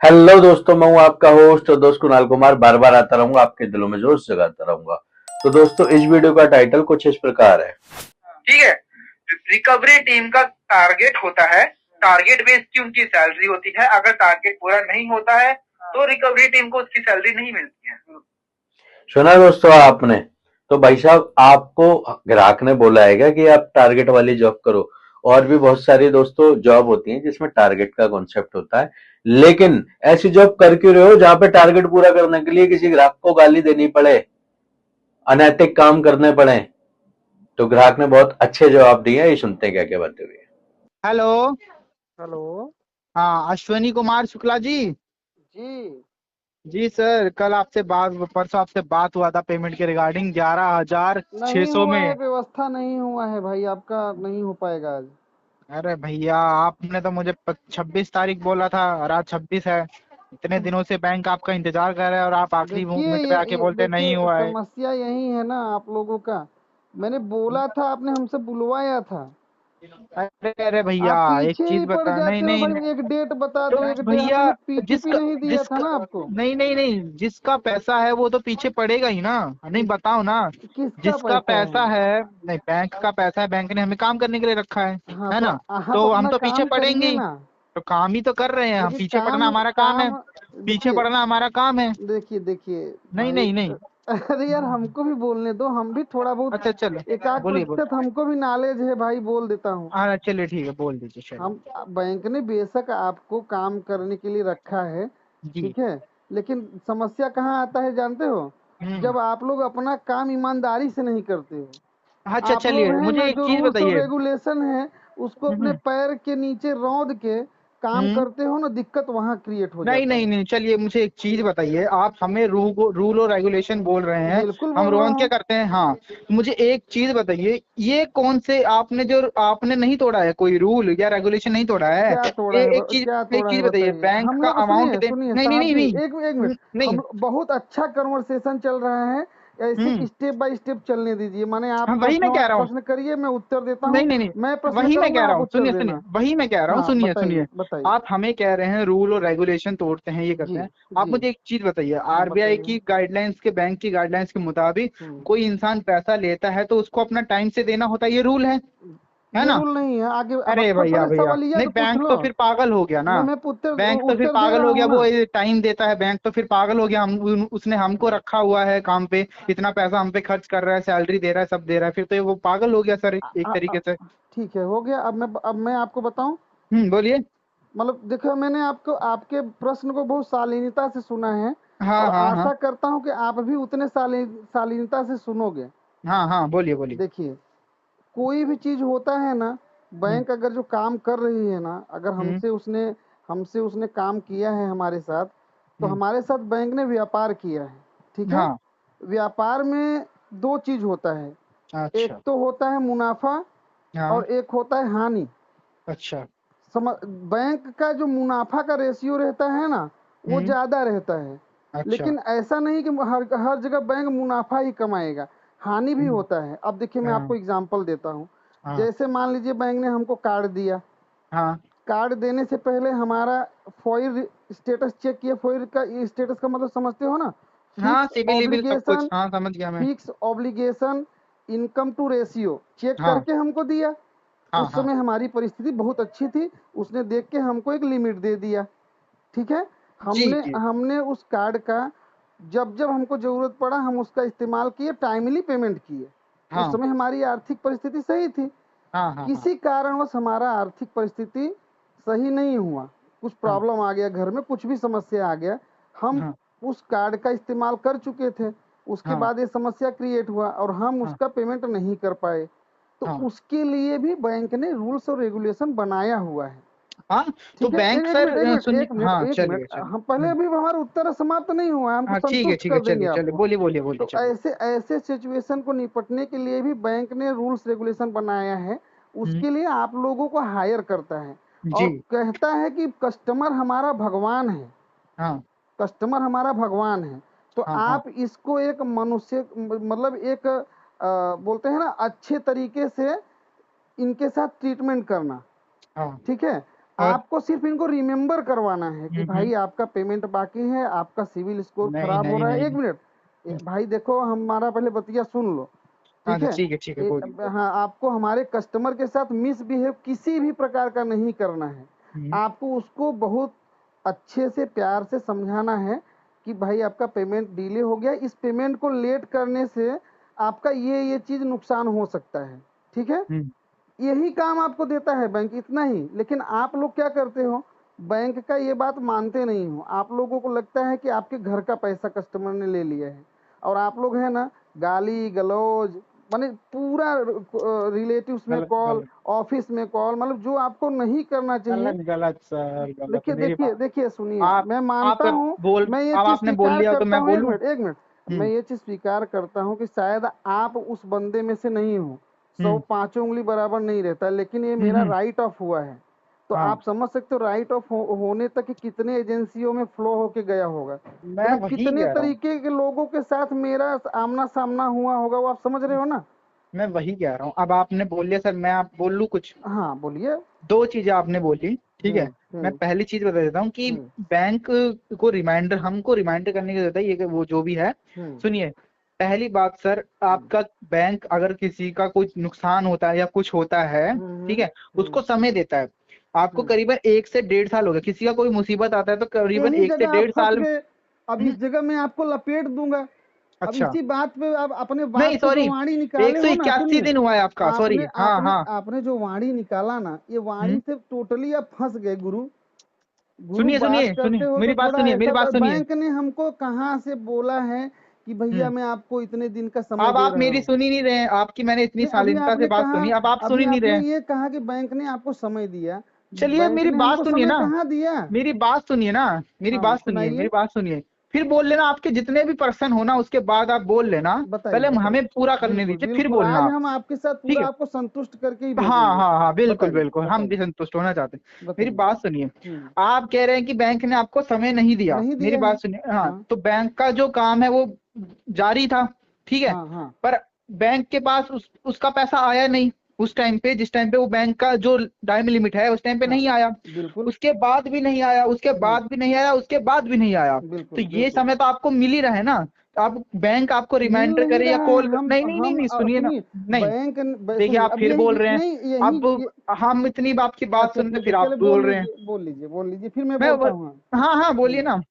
Hello दोस्तों, मैं हूं आपका होस्ट और दोस्त कुणाल कुमार। बार बार आता रहूंगा, आपके दिलों में जोश जगाता रहूंगा। तो दोस्तों, इस वीडियो का टाइटल कुछ इस प्रकार है। ठीक है। रिकवरी टीम का टारगेट होता है, टारगेट बेस्ड की उनकी सैलरी होती है। अगर टारगेट पूरा नहीं होता है तो रिकवरी टीम को उसकी सैलरी नहीं मिलती है। सुना दोस्तों आपने? तो भाई साहब, आपको ग्राहक ने बोला है कि आप टारगेट वाली जॉब करो। और भी बहुत सारी दोस्तों जॉब होती हैं जिसमें टारगेट का कॉन्सेप्ट होता है। लेकिन ऐसी जॉब कर क्यों रहे हो जहां पे टारगेट पूरा करने के लिए किसी ग्राहक को गाली देनी पड़े, अनैतिक काम करने पड़े? तो ग्राहक ने बहुत अच्छे जवाब दिए हैं, ये सुनते हैं क्या क्या बातें हुई है। हेलो। हेलो। हाँ, अश्वनी कुमार शुक्ला जी। जी। जी सर, कल आपसे बात परसों आपसे बात हुआ था पेमेंट के रिगार्डिंग 11,600 नहीं हुआ है, में। व्यवस्था नहीं हुआ है भाई, आपका नहीं हो पाएगा आज। अरे भैया, आपने तो मुझे 26 तारीख बोला था और आज 26 है। इतने दिनों से बैंक आपका इंतजार कर रहा है और आप आखिरी देखिए मोमेंट पे आके बोलते नहीं देखिए हुआ है। समस्या यही है ना आप लोगों का। मैंने बोला था, आपने हमसे बुलवाया था। अरे अरे भैया, आप एक पीछे चीज ही पड़ बता। नहीं जाते हो नहीं भाई, नहीं। एक डेट बता तो दो, एक डेट भैया, हमने पीटीपी जिसका नहीं दिया था जिसका ना आपको। नहीं नहीं नहीं, जिसका पैसा है वो तो पीछे पड़ेगा ही ना। नहीं, किस बताओ ना। किसका जिसका पैसा है? पैसा है, नहीं, बैंक का पैसा है, बैंक ने हमें काम करने के लिए रखा हाँ है तो ना। आप तो हम अपना तो पीछे काम पड़ेंगे करिए ही। ना। तो काम ही तो कर रहे हैं हम, देखिए पीछे पड़ना काम हमारा काम है। काम पीछे देखिए पड़ना हमारा काम है। देखिए देखिए नहीं भाई। नहीं नहीं। अरे यार, हमको भी बोलने दो, हम भी थोड़ा बहुत अच्छा चलो, एक आध बोलिए प्रतिशत बोलिए। हमको भी नॉलेज है भाई, बोल देता हूँ। हाँ चलिए, ठीक है, बोल दीजिए, चलिए। हम बैंक ने बेशक आपको काम करने के लिए रखा है, जी। ठीक है। लेकिन समस्या कहाँ आता है जानते हो? हम्म। जब आप लोग अपना काम ईमानदारी से नहीं करते हो। अच्छा आप लोग चलिए, हैं ना, मुझे एक जो चीज रूल्स और बताइए। रेगुलेशन है उसको अपने हम्म। पैर के नीचे रौंद के काम हम्म। करते हो ना, दिक्कत वहां क्रिएट हो नहीं जाता नहीं है। नहीं, चलिए मुझे एक चीज बताइए। आप हमें रूल और रेगुलेशन बोल रहे हैं, बिल्कुल हम बोल रहा रोन क्या हूँ। करते हैं। हाँ, मुझे एक चीज बताइए, ये कौन से आपने नहीं तोड़ा है, कोई रूल या रेगुलेशन नहीं तोड़ा है। क्या तोड़ा है क्या एक तोड़ा है चीज बताइए, बताइए। बैंक हम का लोग अमाउंट सुनिए दे। सुनिए नहीं नहीं साहब नहीं जी, नहीं। एक मिनट। नहीं। बहुत अच्छा कन्वर्सेशन चल रहा है। ऐसे हम्म। स्टेप बाय स्टेप चलने दीजिए, माने आप हाँ, वही प्रश्न मैं कह रहा हूँ। प्रश्न करिए, मैं उत्तर देता नहीं हूँ। नहीं नहीं, मैं प्रश्न वही मैं करूंगा, कह रहा आप हूँ, उत्तर सुनिए सुनिए, देना। वही मैं कह रहा हूँ, हाँ सुनिए बताइए सुनिए। बताइए। आप हमें कह रहे हैं रूल और रेगुलेशन तोड़ते हैं, ये जी करते हैं। आप जी। मुझे एक चीज बताइए, हाँ आरबीआई बताइए। की गाइडलाइंस के, बैंक की गाइडलाइंस के मुताबिक हम्म। कोई इंसान पैसा लेता है तो उसको अपना टाइम से देना होता है, ये रूल है ये ना। रूल नहीं है आगे, अब अरे भैया पहले भैया, सवालिया नहीं, तो पूछ बैंक लो। तो फिर पागल हो गया ना। मैं उत्तर बैंक तो फिर उत्तर दे पागल रहा हो गया, हूँ वो ना। टाइम देता है, बैंक तो फिर पागल हो गया। उसने हमको रखा हुआ है काम पे, इतना पैसा हम पे खर्च कर रहा है, सैलरी दे रहा है, सब दे रहा है, फिर तो ये वो पागल हो गया सर, एक आ- आ- तरीके से। ठीक है, हो गया। अब मैं आपको बताऊं। बोलिए। मतलब देखो, मैंने आपको आपके प्रश्न को बहुत शालीनता से सुना है। हाँ और हाँ हाँ। आशा करता हूं कि आप भी उतने शालीनता से सुनोगे। हाँ हाँ, बोलिए बोलिए। देखिए, कोई भी चीज होता है ना, हम्म। बैंक अगर जो काम कर रही है ना, अगर हम्म। हमसे उसने काम किया है हमारे साथ, तो हम्म। हमारे साथ बैंक ने व्यापार किया है, ठीक है। हाँ। व्यापार में दो चीज होता है। एक अच्छा। तो होता है मुनाफा, हाँ। और एक होता है हानि। अच्छा। समझ, बैंक का जो मुनाफा का रेशियो रहता है ना, वो हम्म। ज़्यादा रहता है। अच्छा। लेकिन ऐसा नहीं कि हर हर जगह बैंक मुनाफा ही कमाएगा, हानि भी हम्म। होता है। अब देखिए, मैं हाँ आपको एग्जांपल देता हूँ। हाँ जैसे मान लीजिए बैंक ने हमको कार्ड दिया। हाँ कार्ड देने से पहले हमारा फॉइल स्टेटस चेक किया। फॉइल का स्टेटस का मतलब समझते हो ना? हाँ, फिक्स सिविल विबिल सब कुछ, ऑब्लिगेशन, हाँ, समझ गया मैं। Fix obligation, income to ratio check हाँ करके हमको दिया। हाँ उस हाँ। समय हमारी परिस्थिति बहुत अच्छी थी, उसने देख के हमको एक लिमिट दे दिया, ठीक है। जी हमने जी। हमने उस कार्ड का जब जब हमको ज़रूरत पड़ा हम उसका इस्तेमाल किए, टाइमली पेमेंट किए। उस हाँ समय हमारी आर्थिक परिस्थिति सही थी। हाँ हाँ हाँ किसी कारणवश हमारा आर्थिक परिस्थिति सही नहीं हुआ, कुछ हाँ प्रॉब्लम आ गया घर में, कुछ भी समस्या आ गया। हम हाँ उस कार्ड का इस्तेमाल कर चुके थे, उसके हाँ बाद ये समस्या क्रिएट हुआ और हम हाँ उसका पेमेंट नहीं कर पाए। तो हाँ उसके लिए भी बैंक ने रूल्स और रेगुलेशन बनाया हुआ है, हाँ। तो ठीक है। बैंक एक मिनट सर, एक मिनट सुनिए, एक मिनट हाँ, एक मिनट, चलिए चलिए। हम पहले, अभी हमारा उत्तर समाप्त नहीं हुआ है, हमको हाँ, संतुष्ट ठीक है, कर देंगे चलिए चलिए, आपको। बोलिए बोलिए बोलिए, तो चलिए। ऐसे ऐसे सिचुएशन को निपटने के लिए भी बैंक ने रूल्स रेगुलेशन बनाया है। हम्म। उसके लिए आप लोगों को हायर करता है जी। और कहता है कि कस्टमर हमारा भगवान है। हाँ कस्टमर हमारा भगवान है। तो हाँ हाँ आप इसको एक मनुष्य, मतलब एक बोलते हैं ना, अच्छे तरीके से इनके साथ ट्रीटमेंट करना, हाँ ठीक है। और आपको सिर्फ इनको रिमेम्बर करवाना है कि भाई आपका पेमेंट बाकी है, आपका सिविल स्कोर नहीं खराब हो नहीं रहा है। नहीं एक मिनट भाई देखो, हमारा पहले बतिया सुन लो, हाँ ठीक है? ठीक है बोलिए। हाँ, आपको हमारे कस्टमर के साथ मिसबिहेव किसी भी प्रकार का नहीं करना है। हम्म, आपको उसको बहुत अच्छे से प्यार से समझाना है कि भाई आपका पेमेंट डिले हो गया, इस पेमेंट को लेट करने से आपका ये चीज नुकसान हो सकता है, ठीक है? हम्म, यही काम आपको देता है बैंक, इतना ही। लेकिन आप लोग क्या करते हो, बैंक का ये बात मानते नहीं हो। आप लोगों को लगता है कि आपके घर का पैसा कस्टमर ने ले लिया है, और आप लोग है ना, गाली गलौज, माने पूरा रिलेटिव्स में गलत कॉल, गलत ऑफिस में कॉल, मतलब जो आपको नहीं करना चाहिए। गलत गलत सर, गलत देखिए मेरी देखिए बात। देखिए, सुनिए, आप मैं आप मानता हूँ, बोल, मैं ये अब चीज आपने बोल स्वीकार लिया तो करता मैं हूँ। एक बोलूं। मिनट एक मिनट, मैं हम्म ये चीज स्वीकार करता हूँ कि शायद आप उस बंदे में से नहीं हो। हम्म पांचों उंगली बराबर नहीं रहता, लेकिन ये मेरा हम्म, राइट ऑफ हुआ है। तो हाँ आप समझ सकते हो राइट ऑफ होने तक कि कितने एजेंसियों में फ्लो होके गया होगा, मैं मतलब वही कितने कह रहा हूँ। तरीके के लोगों के साथ मेरा आमना सामना हुआ होगा, वो आप समझ रहे हो ना? मैं वही कह रहा हूँ, अब आपने बोल लिया सर, मैं आप बोल लूँ कुछ। हाँ, बोलिए। दो चीजें आपने बोली, ठीक है। मैं हम्म पहली चीज बता देता हूँ कि हम्म बैंक को रिमाइंडर, हमको रिमाइंडर करने की जरूरत है, ये वो जो भी है। हम्म सुनिए, पहली बात सर, आपका बैंक अगर किसी का कुछ नुकसान होता है या कुछ होता है, ठीक है, हम्म उसको समय देता है। आपको हम्म। करीबन 1 से 1.5 साल हो गया, किसी का कोई मुसीबत आता है तो करीबन यही एक से जगह आप डेढ़ फंस साल गए। अब हम्म, इस जगह मैं आपको लपेट दूंगा। अब अच्छा, इसी बात पे आप अपने नहीं बात पे जो सॉरी, वाणी एक निकाले सौ हो ना, इक्यासी सुनिए, दिन हुआ है आपका, सॉरी, आपने हाँ आपने हाँ। आपने जो वाणी निकाला ना, ये वाणी हम्म, से टोटली आप फंस गए गुरु। गुरु सुनिए बात सुनिए करते सुनिए, हो मेरी तो बात थोड़ा सुनिए, मेरी ऐसा, बात सुनिए। बैंक ने हमको कहाँ से बोला है कि भैया हम्म, मैं आपको इतने दिन का समय अब दे आप रहा मेरी हूँ? सुन ही नहीं रहे हैं, आपकी मैंने इतनी नहीं, अभी शालीनता से आपने बात कहा, सुनी, अब आप सुन अभी ही नहीं रहे आपने हैं। ये कहा कि बैंक ने आपको समय दिया। चलिए बैंक मेरी ने बात हमको सुनिए समय ना, कहाँ दिया? मेरी बात सुनिए ना, मेरी हाँ, बात सुनिए, मेरी सुनाइए, बात सुनिए। फिर बोल लेना, आपके जितने भी पर्सन हो ना उसके बाद आप बोल लेना। बताइए पहले बताइए। हमें पूरा करने बिल्कुल दीजिए फिर बिल्कुल, बोलना आज आप। हम आपके साथ ठीक पूरा है, आपको संतुष्ट करके ही हाँ भेजेंगे। हाँ हाँ, बिल्कुल बताइए बिल्कुल, हम भी बताइए संतुष्ट होना चाहते हैं। मेरी बताइए। बात सुनिए, आप कह रहे हैं कि बैंक ने आपको समय नहीं दिया, नहीं मेरी दिया है। बात सुनिए, हाँ, हाँ तो बैंक का जो काम है वो जारी था, ठीक है। हाँ हाँ, पर बैंक के पास उसका पैसा आया नहीं उस टाइम पे, जिस टाइम पे वो बैंक का जो टाइम लिमिट है उस टाइम पे हाँ, नहीं आया। बिल्कुल। उसके बाद भी नहीं आया, उसके हम्म, बाद भी नहीं आया, उसके बाद भी नहीं आया। तो बिल्कुल ये बिल्कुल। समय तो आपको मिल ही रहा है ना। तो आप बैंक आपको मिल रिमाइंडर नहीं करे या रहा है। कॉल नहीं नहीं नहीं नहीं, सुनिए ना, सुनिए, नहीं, देखिए सुनिए, आप अब फिर बोल यही रहे हैं। नहीं, यही अब ये, हम इतनी आपकी बात अच्छा सुन रहे ठीक है, फिर आप चले बोल रहे हैं। बोल लीजिए, फिर मैं मैं बोलता हूँ। हाँ हाँ, बोलिए हम्म ना।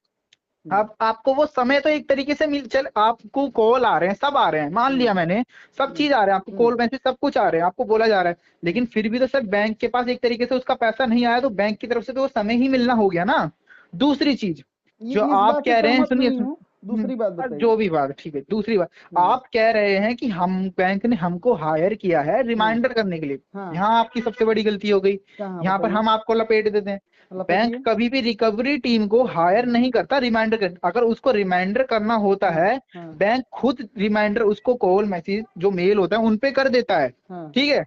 हम्म अब आपको वो समय तो एक तरीके से मिल, चल आपको कॉल आ रहे हैं, सब आ रहे हैं, मान हम्म लिया मैंने, सब हम्म चीज आ रहे हैं, आपको हम्म कॉल मैसेज सब कुछ आ रहे हैं, आपको बोला जा रहा है, लेकिन फिर भी तो सर बैंक के पास एक तरीके से उसका पैसा नहीं आया, तो बैंक की तरफ से तो वो समय ही मिलना हो गया ना। दूसरी चीज जो इस आप बात से कह रहे हैं, सहमत सुनिए नहीं हूँ। दूसरी बात बताइए। जो भी बात ठीक है, दूसरी बात, हम्म आप कह रहे हैं कि हम, बैंक ने हमको हायर किया है हम्म रिमाइंडर करने के लिए। हाँ, यहाँ आपकी सबसे बड़ी गलती हो गई। कहाँ यहाँ पर बताइए, हम आपको लपेट देते हैं। बैंक लपेटिए। कभी भी रिकवरी टीम को हायर नहीं करता रिमाइंडर कर, अगर उसको रिमाइंडर करना होता हाँ है, हाँ बैंक खुद रिमाइंडर उसको कॉल मैसेज जो मेल होता है उन पे कर देता है, हाँ। ठीक है।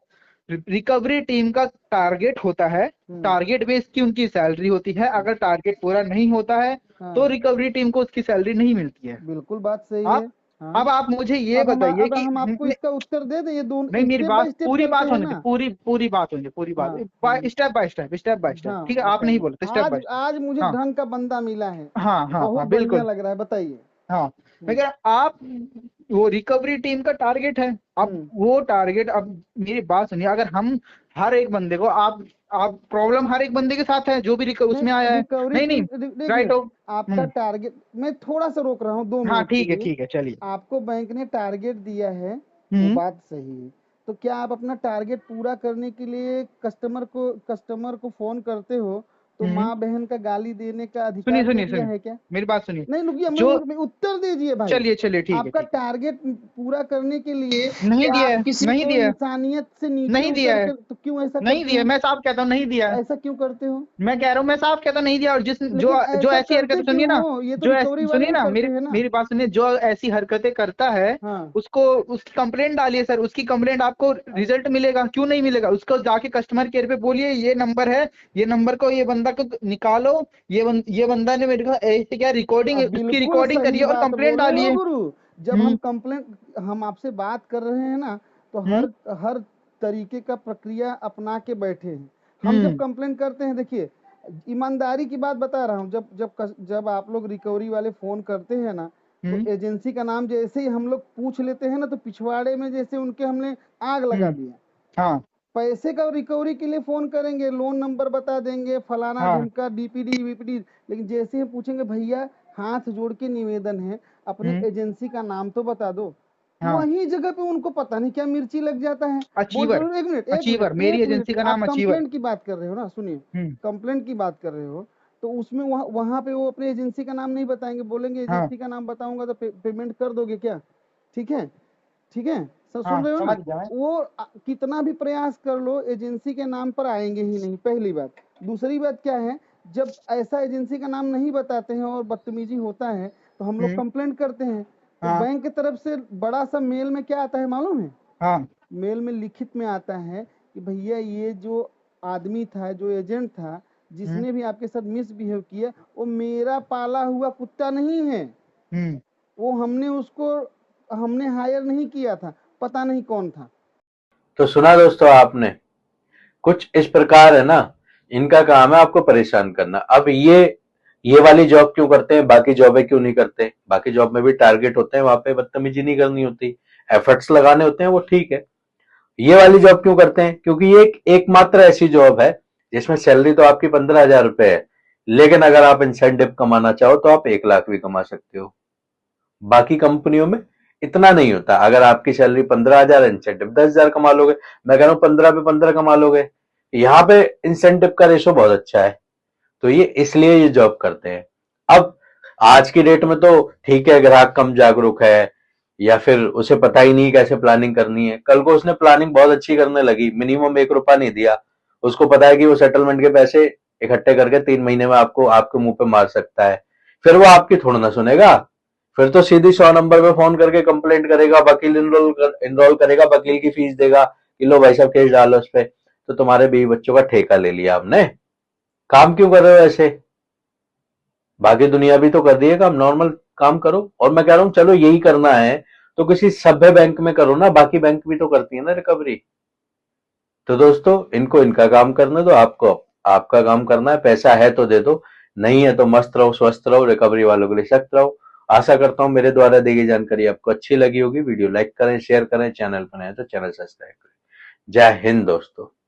रिकवरी टीम का टारगेट होता है, हम्म टारगेट बेस्ड की उनकी सैलरी होती है, अगर टारगेट पूरा नहीं होता है तो हाँ, रिकवरी टीम को उसकी सैलरी नहीं मिलती है। बिल्कुल बात सही है। आप हाँ, अब आप मुझे ये बताइए अब कि हम आपको इसका उत्तर दे दें, ये नहीं, दोनों मेरी स्टेप बात बाय स्टेप पूरी करते बात हैं होने दे, ना। पूरी पूरी बात होने दे, पूरी बात, हाँ step by step, step by step, हाँ, ठीक है, आप नहीं बताइए। बोले तो स्टेप आज बाय स्टेप। आज मुझे हाँ ढंग का बंदा मिला है, हाँ हाँ हाँ, बहुत बढ़िया बिल्कुल। लग रहा है, बताइए। हाँ, मैं हम्म कह रहा आप, वो रिकवरी टीम का टारगेट है, अब हम्म वो टारगेट, अब मेरी बात सुनिए, अगर हम हर एक बंदे को, आप प्रॉब्लम हर एक बंदे के साथ है जो भी उसमें आया नहीं, है, रिकवरी नहीं नहीं, टीम, एक राइट मिनट, हो। आपका टारगेट, मैं थोड़ा सा रोक रहा हूँ, दो हाँ मिनट के लिए। ठीक है, चलिए। आपको बैंक ने टारगेट दिया है, वो हम्म बात सही है। तो क्या आप अपना टारगेट पूरा करने के लिए कस्टमर को फोन करते हो तो हम्म, माँ बहन का गाली देने का सुनिए अधिकार दे सुनिए दिया सुनिए, है क्या? मेरी बात सुनिए, नहीं, रुकिए, जो, मैं उत्तर दीजिए भाई। चलिए चलिए, ठीक है आपका ठीक टारगेट पूरा करने के लिए है, नहीं क्या दिया आप है, किसी नहीं को दिया है, इंसानियत से नीचे नहीं दिया उतर है, कर, तो क्यों ऐसा नहीं करते दिया है, हो? मैं साफ कहता हूँ नहीं दिया है। ऐसा क्यों करते हो? मैं कह रहा हूँ मैं साफ कहता हूँ नहीं दिया, और जिस जो लेकिन जो ऐसा ऐसी करते हरकतें, सुनिए क्यों ना, हो? ये तो जो रिकवरी वाले सुनिए ही ना, करते मेरी हैं ना। मेरी बात सुनिए, जो ऐसी हरकतें करता है हाँ, उसको, उसकी कंप्लेंट डालिए सर, उसकी कंप्लेंट आपको रिजल्ट मिलेगा, क्यों नहीं मिलेगा, उसको जाके कस्टमर केयर पे बोलिए ये नंबर है, ये नंबर को, ये बंदा को निकालो, ये बंदा ने मेरे को ऐसे क्या, रिकॉर्डिंग, अब उसकी बिल्कुल रिकॉर्डिंग सही करिए और बात कंप्लेंट बोले हो डालिए। गुरु। जब हम्म हम आपसे बात कर रहे हैं ना, तो हम्म हर हर तरीके का प्रक्रिया अपना के बैठे हैं। हम जब कंप्लेन करते हैं, देखिए ईमानदारी की बात बता रहा हूँ, जब आप लोग रिकवरी वाले फोन करते हैं ना, तो एजेंसी का नाम जैसे ही हम लोग पूछ लेते हैं ना, तो पिछवाड़े में जैसे उनके हमने आग लगा दिया। हाँ पैसे का रिकवरी के लिए फोन करेंगे, लोन नंबर बता देंगे, फलाना हाँ ढिमका, डीपीडी वीपीडी, लेकिन जैसे ही पूछेंगे भैया हाथ जोड़ के निवेदन है अपनी एजेंसी का नाम तो बता दो, हाँ वही जगह पे उनको पता नहीं क्या मिर्ची लग जाता है। अचीवर, बोलते एक मिनट, अचीवर, मेरी एजेंसी का आप नाम अचीवर। कंप्लेंट की बात कर रहे हो ना, सुनिए, कंप्लेंट की बात कर रहे हो, तो उसमें वहां पे वो अपने एजेंसी का नाम नहीं बताएंगे, बोलेंगे हाँ एजेंसी का नाम बताऊंगा तो पेमेंट कर दोगे क्या? ठीक है, ठीक है सर, हाँ सुन रहे हो समझ ना? गया मैं। वो कितना भी प्रयास कर लो एजेंसी के नाम पर आएंगे ही नहीं, पहली बात। दूसरी बात क्या है, जब ऐसा एजेंसी का नाम नहीं बताते हैं और बदतमीजी होता है तो हम लोग कंप्लेंट करते हैं, तो हाँ बैंक की तरफ से बड़ा सा मेल में क्या आता है मालूम है? हाँ मेल में लिखित में आता है कि भैया ये जो आदमी था, जो एजेंट था, जिसने भी आपके साथ मिसबिहेव किया, वो मेरा पाला हुआ कुत्ता नहीं है, वो हमने हायर नहीं किया था, पता नहीं कौन था। तो सुना दोस्तों आपने, कुछ इस प्रकार है ना, इनका काम है आपको परेशान करना। अब ये वाली जॉब क्यों करते हैं, बाकी जॉबें क्यों नहीं करते? बाकी जॉब में भी टारगेट होते हैं, वहां पे बदतमीजी नहीं करनी होती, एफर्ट्स लगाने होते हैं, वो ठीक है। ये वाली जॉब क्यों करते हैं? क्योंकि ये एकमात्र ऐसी जॉब है जिसमें सैलरी तो आपकी 15,000 रुपए है, लेकिन अगर आप इंसेंटिव कमाना चाहो तो आप 1 लाख भी कमा सकते हो। बाकी कंपनियों में इतना नहीं होता। अगर आपकी सैलरी 15,000, इंसेंटिव 10,000 कमा लोगे। मैं कह रहा हूं 15 पे 15 कमा लोगे। यहाँ पे इंसेंटिव का रेशो बहुत अच्छा है, तो ये इसलिए ये जॉब करते हैं। अब आज की डेट में तो ठीक है, ग्राहक कम जागरूक है या फिर उसे पता ही नहीं कैसे प्लानिंग करनी है। कल को उसने प्लानिंग बहुत अच्छी करने लगी, मिनिमम 1 रुपया नहीं दिया, उसको पता है कि वो सेटलमेंट के पैसे इकट्ठे करके 3 महीने में आपको आपके मुंह पे मार सकता है, फिर वो आपकी थोड़ा ना सुनेगा। फिर तो सीधी 100 नंबर पे फोन करके कंप्लेंट करेगा, वकील इनरोल करेगा, वकील की फीस देगा कि लो भाई साहब केस डालो उस पे। तो तुम्हारे बीवी बच्चों का ठेका ले लिया आपने। काम क्यों कर रहे हो ऐसे? बाकी दुनिया भी तो कर रही है काम, नॉर्मल काम करो। और मैं कह रहा हूं चलो यही करना है तो किसी सभ्य बैंक में करो ना, बाकी बैंक भी तो करती है ना रिकवरी। तो दोस्तों इनको इनका काम करने दो, आपको आपका काम करना है। पैसा है तो दे दो, नहीं है तो मस्त रहो, स्वस्थ रहो, रिकवरी वालों के लिए सख्त रहो। आशा करता हूं मेरे द्वारा दी गई जानकारी आपको अच्छी लगी होगी। वीडियो लाइक करें, शेयर करें, चैनल पर नए तो चैनल सब्सक्राइब करें। जय हिंद दोस्तों।